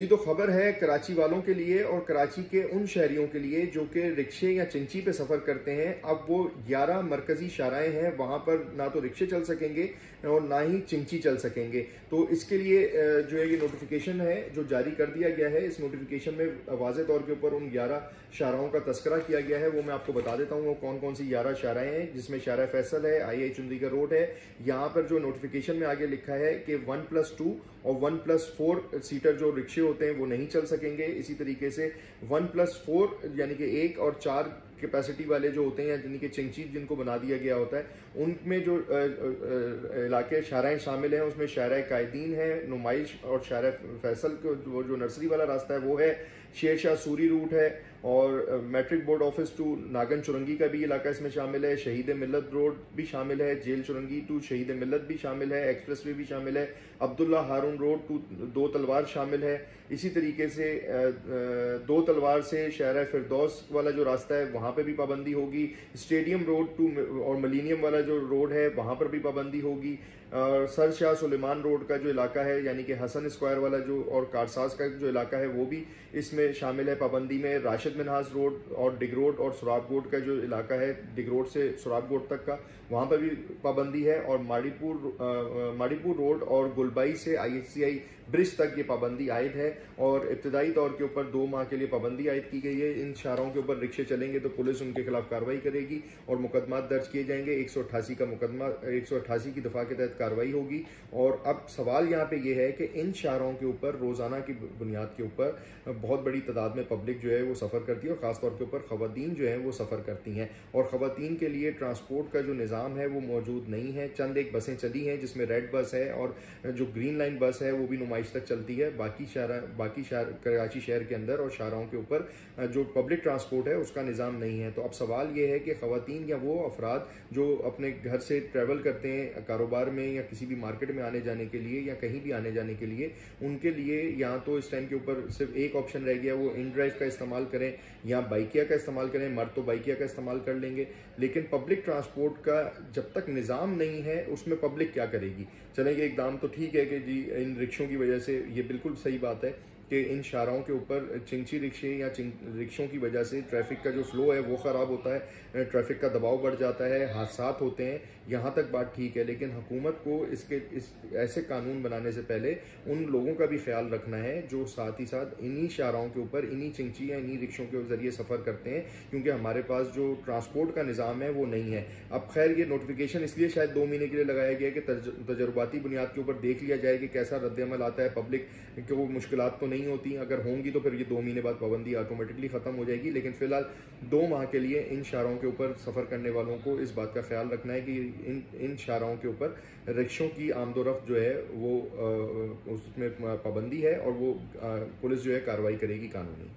ये तो खबर है कराची वालों के लिए और कराची के उन शहरियों के लिए जो कि रिक्शे या चिंची पे सफ़र करते हैं। अब वो 11 मरकजी शाराएं हैं, वहां पर ना तो रिक्शे चल सकेंगे और ना ही चिंची चल सकेंगे। तो इसके लिए जो है ये नोटिफिकेशन है जो जारी कर दिया गया है। इस नोटिफिकेशन में वाज़े तौर के ऊपर उन 11 शाराओं का तस्करा किया गया है। वो मैं आपको बता देता हूँ वो कौन कौन सी 11 शाराएं हैं, जिसमें शारा फैसल है, आई चुंदीगढ़ रोड है। यहाँ पर जो नोटिफिकेशन में आगे लिखा है कि 1+2 और 1+4 सीटर जो रिक्शे होते हैं वो नहीं चल सकेंगे। इसी तरीके से 1+4 यानी कि 1 और 4 कैपेसिटी वाले जो होते हैं यानी कि चिंची जिनको बना दिया गया होता है, उनमें जो इलाके शाराएं शामिल हैं उसमें शारा कायदीन है, नुमाइश और शारा फैसल को जो नर्सरी वाला रास्ता है वो है, शेर शाह सूरी रूट है और मैट्रिक बोर्ड ऑफिस टू नागन चुरंगी का भी इलाका इसमें शामिल है, शहीद मिल्लत रोड भी शामिल है, जेल चुरंगी टू शहीद मिल्लत भी शामिल है, एक्सप्रेसवे भी शामिल है, अब्दुल्ला हारून रोड टू दो तलवार शामिल है। इसी तरीके से दो तलवार से शहर फिरदौस वाला जो रास्ता है वहां पे भी पाबंदी होगी। स्टेडियम रोड टू और मिलीनियम वाला जो रोड है वहां पर भी पाबंदी होगी। सर शाह सुलेमान रोड का जो इलाका है यानी कि हसन स्क्वायर वाला जो और कारसाज का जो इलाका है वो भी इसमें शामिल है पाबंदी में। राशिद मिनहास रोड और डिगरोड और सुराबगोट का जो इलाका है, डिगरोड से सुराबगोट तक का, वहां पर भी पाबंदी है। और माड़ीपुर रोड और गुलबाई से IHCI ब्रिज तक ये पाबंदी आयद है और इब्तदाई तौर के ऊपर 2 माह के लिए पाबंदी आयद की गई है। इन शारों के ऊपर रिक्शे चलेंगे तो पुलिस उनके खिलाफ कार्रवाई करेगी और मुकदमा दर्ज किए जाएंगे। 188 का मुकदमा 188 की दफा के तहत कार्रवाई होगी। और अब सवाल यहाँ पे ये है कि इन शारों के ऊपर रोजाना की बुनियाद के ऊपर बहुत बड़ी तादाद में पब्लिक जो है वो सफर करती है और खासतौर के ऊपर खवातीन जो है वो सफर करती हैं और खवातीन के लिए ट्रांसपोर्ट का जो निज़ाम है वो मौजूद नहीं है। चंद एक बसें चली हैं जिसमें रेड बस है और जो ग्रीन लाइन बस है वो भी नुमाइश तक चलती है। बाकी कराची शहर के अंदर और शाराओं के ऊपर जो पब्लिक ट्रांसपोर्ट है उसका निज़ाम नहीं है। तो अब सवाल ये है कि खवातीन या वो अफराद जो अपने घर से ट्रैवल करते हैं कारोबार में या किसी भी मार्केट में आने जाने के लिए या कहीं भी आने जाने के लिए, उनके लिए या तो इस टाइम के ऊपर सिर्फ एक ऑप्शन रह गया वो इन ड्राइव का इस्तेमाल करें या बाइकिया का इस्तेमाल करें। मर्द तो बाइकिया का इस्तेमाल कर लेंगे, लेकिन पब्लिक ट्रांसपोर्ट का जब तक निज़ाम नहीं है उसमें पब्लिक क्या करेगी। चलेंगे एकदम तो ठीक है कि जी इन रिक्शों की वजह से, ये बिल्कुल सही बात है कि इन शाराओं के ऊपर चिंची रिक्शे या रिक्शों की वजह से ट्रैफिक का जो फ्लो है वो ख़राब होता है, ट्रैफिक का दबाव बढ़ जाता है, हादसात होते हैं। यहाँ तक बात ठीक है, लेकिन हुकूमत को इस ऐसे कानून बनाने से पहले उन लोगों का भी ख्याल रखना है जो साथ ही साथ इन्हीं शाराओं के ऊपर इन्हीं चिंची या इन्हीं रिक्शों के जरिए सफ़र करते हैं, क्योंकि हमारे पास जो ट्रांसपोर्ट का निज़ाम है वो नहीं है। अब खैर ये नोटिफिकेशन इसलिए शायद 2 महीने के लिए लगाया गया कि तजर्बाती बुनियाद के ऊपर देख लिया जाए कि कैसा रद्द-ए-अमल आता है, पब्लिक को मुश्किलात तो नहीं होती। अगर होंगी तो फिर ये 2 महीने बाद पाबंदी ऑटोमेटिकली खत्म हो जाएगी। लेकिन फिलहाल 2 माह के लिए इन शाराओं के ऊपर सफर करने वालों को इस बात का ख्याल रखना है कि इन शाराओं के ऊपर रिक्शों की आमदोरफ्त जो है वो उसमें पाबंदी है और वो पुलिस जो है कार्रवाई करेगी कानूनी।